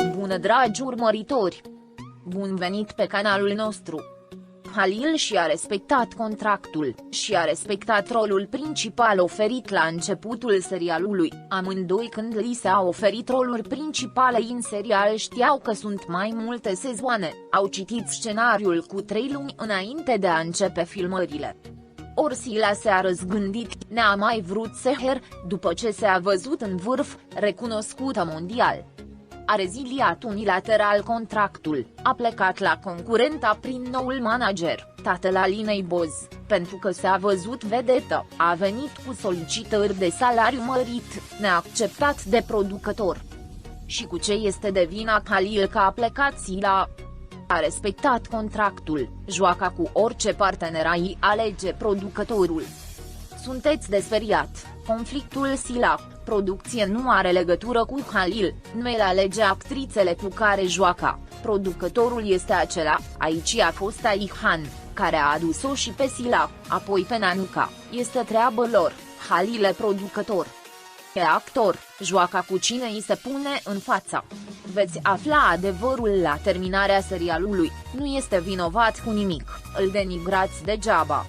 Bună dragi urmăritori! Bun venit pe canalul nostru! Halil și-a respectat contractul, și-a respectat rolul principal oferit la începutul serialului, amândoi când li s-a oferit roluri principale în serial știau că sunt mai multe sezoane, au citit scenariul cu 3 luni înainte de a începe filmările. Orsila s-a răzgândit, n-a mai vrut Seher, după ce s-a văzut în vârf, recunoscută mondial. A reziliat unilateral contractul, a plecat la concurența prin noul manager, tatăl Alinei Boz, pentru că s-a văzut vedetă, a venit cu solicitări de salariu mărit, neacceptat de producător. Și cu ce este de vina Halil că a plecat Sila? A respectat contractul, joacă cu orice partener ai alege producătorul. Sunteți desperiat, conflictul Sila, producție nu are legătură cu Halil, nu el alege actrițele cu care joacă, producătorul este acela, aici a fost Aihan, care a adus-o și pe Sila, apoi pe Nanuca, este treabă lor, Halil e producător. E actor, joacă cu cine îi se pune în fața. Veți afla adevărul la terminarea serialului, nu este vinovat cu nimic, îl denigrați degeaba.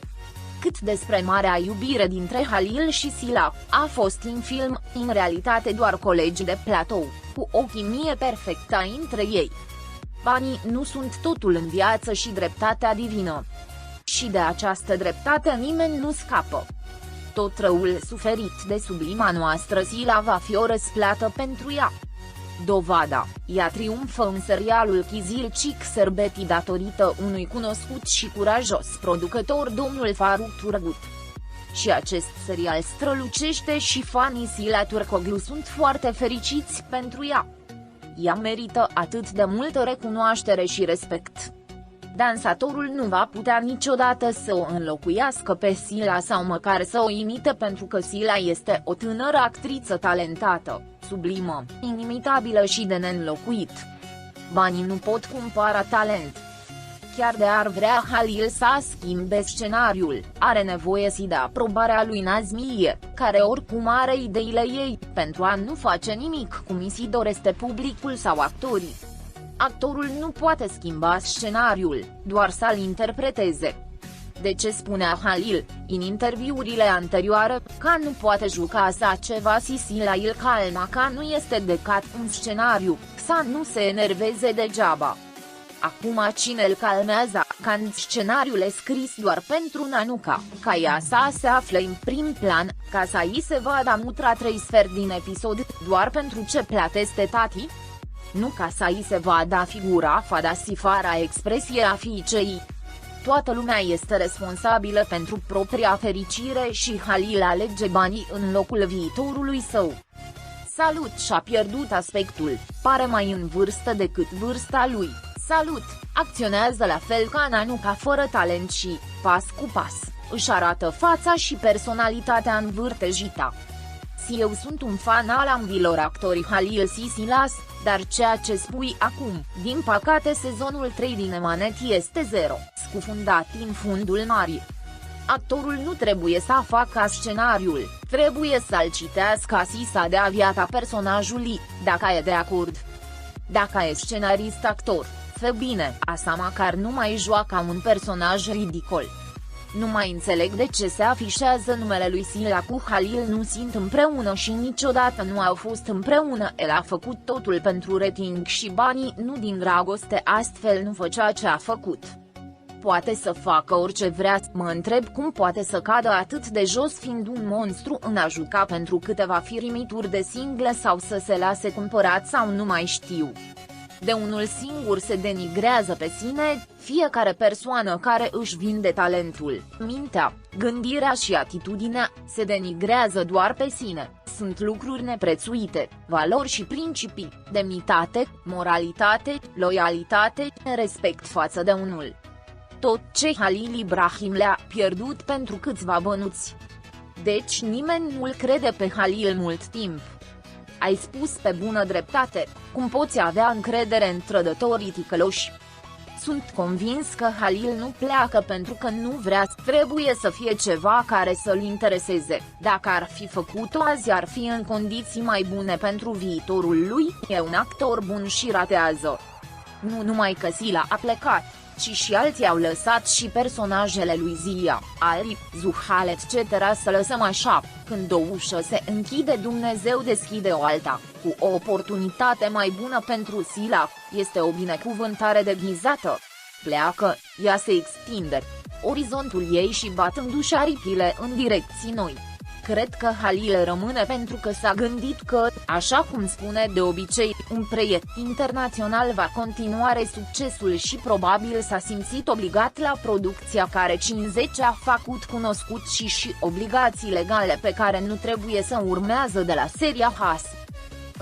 Cât despre marea iubire dintre Halil și Sila, a fost în film, în realitate doar colegi de platou, cu o chimie perfectă între ei. Banii nu sunt totul în viață și dreptatea divină. Și de această dreptate nimeni nu scapă. Tot răul suferit de sublima noastră Sila va fi o răsplată pentru ea. Dovada, ea triumfă în serialul Kizilcik Serbeti datorită unui cunoscut și curajos producător domnul Faruk Turgut. Și acest serial strălucește și fanii Sila Turkoglu sunt foarte fericiți pentru ea. Ea merită atât de multă recunoaștere și respect. Dansatorul nu va putea niciodată să o înlocuiască pe Sila sau măcar să o imite pentru că Sila este o tânără actriță talentată, sublimă, inimitabilă și de neînlocuit. Banii nu pot cumpăra talent. Chiar de ar vrea Halil să schimbe scenariul, are nevoie și de aprobarea lui Nazmiye, care oricum are ideile ei, pentru a nu face nimic cum îi se dorește publicul sau actorii. Actorul nu poate schimba scenariul, doar să-l interpreteze. De ce spunea Halil, în interviurile anterioare, că nu poate juca sa ceva și Sila îl calma că nu este decat un scenariu, să nu se enerveze degeaba. Acum cine îl calmează, când scenariul e scris doar pentru Nanuca, ca ea să se află în prim plan, ca să îi se vadă mutra 3 sfert din episod, doar pentru ce plătește tati? Nu ca să îi se vadă figura fada sifara expresie a fiicei. Toată lumea este responsabilă pentru propria fericire și Halil alege banii în locul viitorului său. Salut și-a pierdut aspectul, pare mai în vârstă decât vârsta lui. Salut, acționează la fel ca Nanuca fără talent și, pas cu pas, își arată fața și personalitatea învârtejită. Eu sunt un fan al ambilor actori Halil și Silas, dar ceea ce spui acum, din păcate sezonul 3 din Emanet este zero, scufundat în fundul mării. Actorul nu trebuie să facă scenariul, trebuie să-l citească și să dea viața personajului, dacă e de acord. Dacă e scenarist actor, fă bine, asta măcar nu mai joacă un personaj ridicol. Nu mai înțeleg de ce se afișează numele lui Sila cu Halil nu sunt împreună și niciodată nu au fost împreună, el a făcut totul pentru rating și banii nu din dragoste, astfel nu făcea ce a făcut. Poate să facă orice vrea, mă întreb cum poate să cadă atât de jos fiind un monstru în a juca pentru câteva firimituri de single sau să se lase cumpărat sau nu mai știu. De unul singur se denigrează pe sine, fiecare persoană care își vinde talentul, mintea, gândirea și atitudinea, se denigrează doar pe sine, sunt lucruri neprețuite, valori și principii, demnitate, moralitate, loialitate, respect față de unul. Tot ce Halil Ibrahim le-a pierdut pentru câțiva bănuți. Deci nimeni nu-l crede pe Halil mult timp. Ai spus pe bună dreptate, cum poți avea încredere în trădătorii ticăloși? Sunt convins că Halil nu pleacă pentru că nu vrea, trebuie să fie ceva care să-l intereseze, dacă ar fi făcut-o azi ar fi în condiții mai bune pentru viitorul lui, e un actor bun și ratează. Nu numai că Sila a plecat, ci și alții au lăsat și personajele lui Zia, Ari, Zuhal etc. Să lăsăm așa, când o ușă se închide Dumnezeu deschide o alta, cu o oportunitate mai bună pentru Sila, este o binecuvântare deghizată. Pleacă, ea se extinde orizontul ei și batându-și aripile în direcții noi. Cred că Halil rămâne pentru că s-a gândit că, așa cum spune de obicei, un proiect internațional va continua succesul și probabil s-a simțit obligat la producția care 50 a făcut cunoscut și obligații legale pe care nu trebuie să urmează de la seria Has.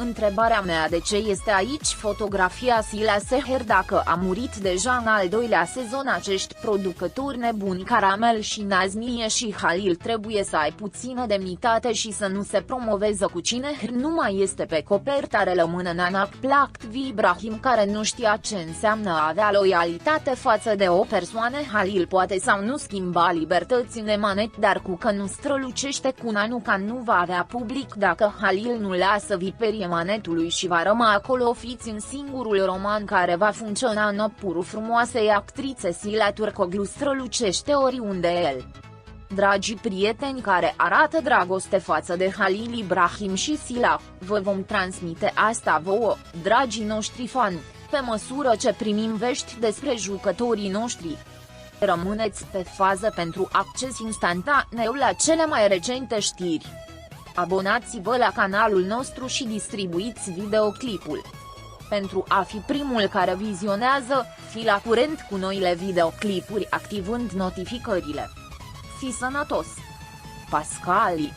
Întrebarea mea de ce este aici fotografia Sila Seher dacă a murit deja în al doilea sezon acești producători nebuni Caramel și Nazmiye și Halil trebuie să ai puțină demnitate și să nu se promoveze cu cine nu mai este pe coperta rămână Nana Plakhtvi Ibrahim care nu știa ce înseamnă a avea loialitate față de o persoană Halil poate sau nu schimba libertăți în emanet dar cu că nu strălucește cu Nanuca nu va avea public dacă Halil nu lasă viperie manetului și va rămâne acolo fiți în singurul roman care va funcționa în opurul frumoasei actrițe Sila Turcoglu strălucește oriunde el. Dragii prieteni care arată dragoste față de Halil Ibrahim și Sila, vă vom transmite asta vouă, dragii noștri fani, pe măsură ce primim vești despre jucătorii noștri. Rămâneți pe fază pentru acces instantaneu la cele mai recente știri. Abonați-vă la canalul nostru și distribuiți videoclipul. Pentru a fi primul care vizionează, fi la curent cu noile videoclipuri activând notificările. Fi sănătos! Pascali